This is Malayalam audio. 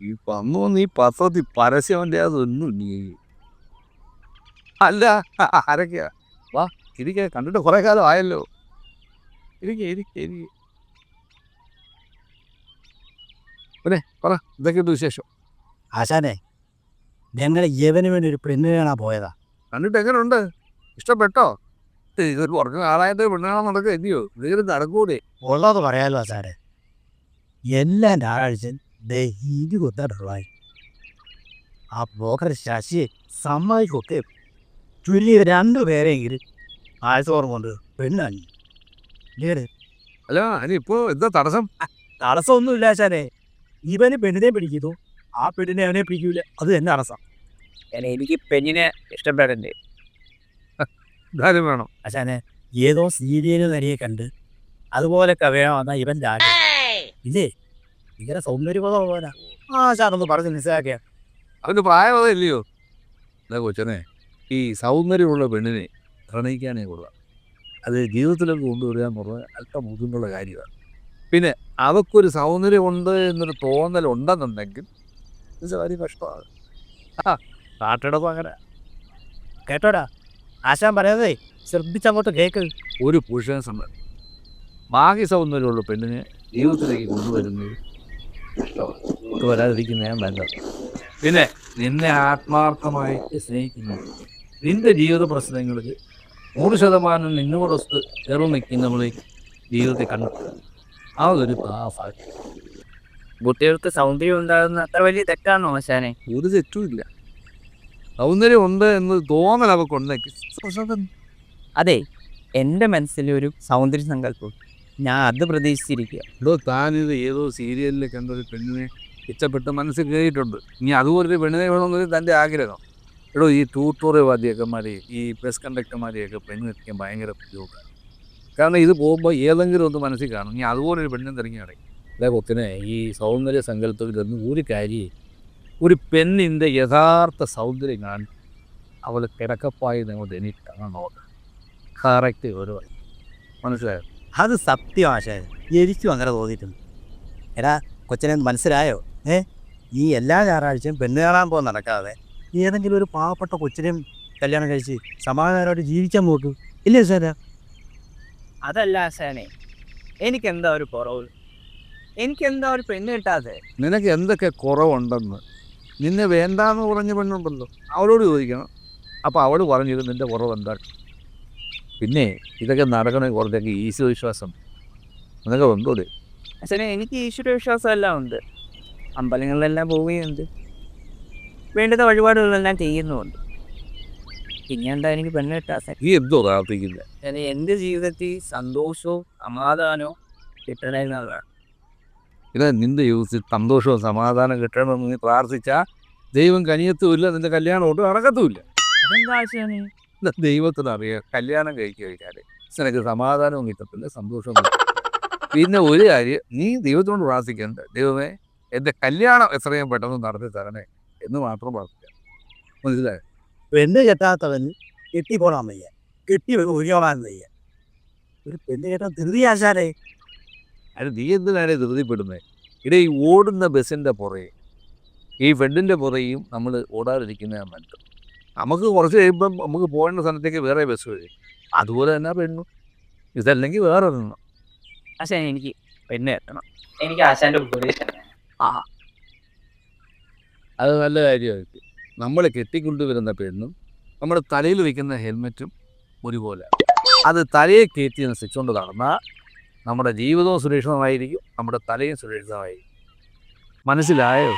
ഈ വന്നോന്ന് ഈ പത്രത്തിൽ പരസ്യവൻ്റെ അതൊന്നും നീ അല്ല ആരൊക്കെയാ വാ ഇരിക്കെ കണ്ടിട്ട് കുറെ കാലം ആയല്ലോ ഇരിക്കെ പിന്നെ പറ ഇതൊക്കെയുണ്ട് വിശേഷം. ആശാനെ, ഞങ്ങൾ യവന് വേണ്ടി ഒരു പെണ്ണ് കാണാൻ പോയതാ. കണ്ടിട്ട് എങ്ങനെയുണ്ട്? ഇഷ്ടപ്പെട്ടോ? ഇതൊരു കുറഞ്ഞ ആളായിട്ട് പെണ്ണ് കാണാൻ നടക്കുക ഇല്ലയോ? ഇതൊരു നടക്കൂലേ? ഉള്ളത് പറയാലോ ആശാനെ, എല്ലാ ഞായറാഴ്ചയും ഡെയിലി കൊത്താറുള്ളതായി. ആ ബ്രോക്കർ ശശിയെ സമ്മതിക്കൊക്കെ ചുരുങ്ങിയ 2 പേരെങ്കിലും ആഴ്ചോറും കൊണ്ട് പെണ്ണാണ്. അല്ല അതിനിപ്പോ എന്താ തടസ്സം? തടസ്സമൊന്നുമില്ല ആശാനെ, ഇവന് പെണ്ണിനെ പിടിക്കുന്നു, ആ പെണ്ണിനെ അവനെ പിടിക്കൂല, അത് തന്നെ തടസ്സം. എനിക്ക് പെണ്ണിനെ ഇഷ്ടപ്പെടണ്ടേ? കാര്യം വേണം ആശാനെ, ഏതോ സീരിയല് നരിയെ കണ്ട് അതുപോലൊക്കെ വേണമെന്നാ ഇവൻ ഇല്ലേ, ഇങ്ങനെ സൗന്ദര്യബോധം പോലെ ആശാനൊന്ന് പറഞ്ഞ് മനസ്സിലാക്കിയ. അവന് പ്രായമതേ ഇല്ലയോ? അല്ല കൊച്ചനെ, ഈ സൗന്ദര്യമുള്ള പെണ്ണിനെ പ്രണയിക്കാനേ കൊള്ളാം. അത് ജീവിതത്തിലേക്ക് കൊണ്ടുവരിക എന്ന് പറഞ്ഞാൽ അല്പം ബുദ്ധിമുട്ടുള്ള കാര്യമാണ്. പിന്നെ അവൾക്കൊരു സൗന്ദര്യമുണ്ട് എന്നൊരു തോന്നലുണ്ടെന്നുണ്ടെങ്കിൽ ഇത് കാര്യം കഷ്ടമാണ്. കാട്ടിടപ്പം അങ്ങനെ കേട്ടോടാ, ആശാൻ പറയാതെ ശ്രദ്ധിച്ചങ്ങോട്ട് കേക്ക്. ഒരു പുരുഷനെ സംബന്ധിച്ച് ബാഹ്യ സൗന്ദര്യമുള്ള പെണ്ണിനെ ജീവിതത്തിലേക്ക് കൊണ്ടുവരുന്നത് കൊണ്ടുവരാതിരിക്കുന്നതാണ് നല്ലത്. പിന്നെ നിന്നെ ആത്മാർത്ഥമായി സ്നേഹിക്കുന്നു, നിന്റെ ജീവിത പ്രശ്നങ്ങളിൽ 100% നിന്നോടൊത്ത് ചേർന്ന് നിൽക്കുന്നവളെ ജീവിതത്തിൽ കണ്ടെത്തുക, അതൊരു പാഫാണ്. കുട്ടികൾക്ക് സൗന്ദര്യം ഉണ്ടാകുന്ന അത്ര വലിയ തെറ്റാണോ ആശാനെ? ഒരു തെറ്റുമില്ല. സൗന്ദര്യം ഉണ്ട് എന്ന് തോന്നൽ അവക്കുണ്ടെങ്കിൽ അതെ, എൻ്റെ മനസ്സിലൊരു സൗന്ദര്യ സങ്കല്പം, ഞാൻ അത് പ്രതീക്ഷിച്ചിരിക്കുക. താനിത് ഏതോ സീരിയലിൽ കണ്ടൊരു പെണ്ണിനെ ഇഷ്ടപ്പെട്ട് മനസ്സിൽ കയറിയിട്ടുണ്ട്. ഇനി അതുപോലൊരു പെണ്ണിനെ വേണമെന്നൊരു തൻ്റെ ആഗ്രഹം. ഈ ട്യൂട്ടോറിയൽ വാദ്യക്കന്മാരെയും ഈ ബസ് കണ്ടക്ടർമാരെയൊക്കെ പെണ്ണ് എത്തിക്കാൻ ഭയങ്കര ബുദ്ധിമുട്ടാണ്. കാരണം ഇത് പോകുമ്പോൾ ഏതെങ്കിലും ഒന്ന് മനസ്സിൽ കാണും, ഇനി അതുപോലൊരു പെണ്ണിനെ തിരഞ്ഞു കിടക്കും. അതേപോലെ ഈ സൗന്ദര്യ സങ്കല്പത്തിലൊന്നും ഒരു കാര്യം, ഒരു പെണ്ണിൻ്റെ യഥാർത്ഥ സൗന്ദര്യം കാണും അവൾ കിടക്കപ്പായി നിങ്ങൾ എനിക്ക് കാണണോ കറക്റ്റ് ഒരു മനസ്സിലായോ? അത് സത്യം ആശാൻ, എനിക്കും അങ്ങനെ തോന്നിയിട്ടുണ്ട്. എടാ കൊച്ചനെ മനസ്സിലായോ? ഈ എല്ലാ ഞായറാഴ്ചയും പെണ്ണ് കാണാൻ പോകാൻ നടക്കാതെ ഏതെങ്കിലും ഒരു പാവപ്പെട്ട കൊച്ചിനെയും കല്യാണം കഴിച്ച് സമാധാനമായിട്ട് ജീവിക്കാൻ നോക്കൂ, ഇല്ലേ സാറാ? അതല്ല ആശാനെ, എനിക്കെന്താ ഒരു കുറവ്? എനിക്കെന്താ ഒരു പെണ്ണ് കിട്ടാതെ? നിനക്ക് എന്തൊക്കെ കുറവുണ്ടെന്ന് നിന്നെ വേണ്ടാന്ന് പറഞ്ഞ പെണ്ണുണ്ടല്ലോ, അവളോട് ചോദിക്കണം. അപ്പോൾ അവൾ പറഞ്ഞത് നിൻ്റെ കുറവ് എന്താ. പിന്നെ ഇതൊക്കെ നടക്കണമെങ്കിൽ കുറച്ചൊക്കെ ഈശ്വര വിശ്വാസം നിനക്ക് ഉണ്ടോ? ആശാനെ, എനിക്ക് ഈശ്വര വിശ്വാസം എല്ലാം ഉണ്ട്, അമ്പലങ്ങളിലെല്ലാം പോവുകയുണ്ട്, വേണ്ടുന്ന വഴിപാടുകളെല്ലാം ചെയ്യുന്നുമുണ്ട്. പിന്നെ എന്താ എനിക്ക് പെണ്ണ് കിട്ടാതെ? നീ എന്തോ പ്രാർത്ഥിക്കില്ല? എൻ്റെ ജീവിതത്തിൽ സന്തോഷവും സമാധാനവും കിട്ടണമെന്നതാണ്. ഇത് നിൻ്റെ ജീവിതത്തിൽ സന്തോഷവും സമാധാനം കിട്ടണമെന്ന് നീ പ്രാർത്ഥിച്ചാൽ ദൈവം കനിയത്തുമില്ല, നിൻ്റെ കല്യാണം ഒട്ടും നടക്കത്തുമില്ല. അതെന്താ ആശാനെ? ദൈവത്തിനറിയാം, കല്യാണം കഴിച്ചാൽ നിനക്ക് സമാധാനവും കിട്ടത്തില്ല, സന്തോഷവും കിട്ടില്ല. പിന്നെ ഒരു കാര്യം നീ ദൈവത്തോട് പ്രാർത്ഥിക്കേണ്ട, ദൈവമേ എൻ്റെ കല്യാണം എത്രയും പെട്ടെന്ന് നടത്തി തരണേ എന്ന് മാത്രം പ്രാർത്ഥിക്കാം. മനസ്സിലായോ? പെണ്ണ് കെട്ടാത്തവന് കെട്ടിപ്പോടാൻ വയ്യ, കെട്ടി ഒഴിയോളാൻ വയ്യ. ഒരു പെണ്ണ് കേട്ടാൽ ധൃതി ആശാനെ. അത് നീ എന്തിനാണ് ധൃതിപ്പെടുന്നത്? ഇവിടെ ഈ ഓടുന്ന ബസ്സിൻ്റെ പുറകെ ഈ പെണ്ണിൻ്റെ പുറകെയും നമ്മൾ ഓടാതിരിക്കുന്നതാണ് നല്ലത്. നമുക്ക് കുറച്ച് കഴിയുമ്പം നമുക്ക് പോകേണ്ട സ്ഥലത്തേക്ക് വേറെ ബസ് വരും, അതുപോലെ തന്നെ പെണ്ണു. ഇതല്ലെങ്കിൽ വേറെ ഒരെണ്ണം. ആശാനെ, എനിക്ക് പെണ്ണ് കെട്ടണം, എനിക്ക് ആശാൻ്റെ ഉപദേശം. അത് നല്ല കാര്യമായിട്ട് നമ്മൾ കെട്ടിക്കൊണ്ടുവരുന്ന പെണ്ണും നമ്മുടെ തലയിൽ വയ്ക്കുന്ന ഹെൽമെറ്റും ഒരുപോലെ അത് തലയെ കയറ്റി നശിച്ചുകൊണ്ട് നടന്നാൽ നമ്മുടെ ജീവിതവും സുരക്ഷിതമായിരിക്കും, നമ്മുടെ തലയും സുരക്ഷിതമായിരിക്കും. മനസ്സിലായോ?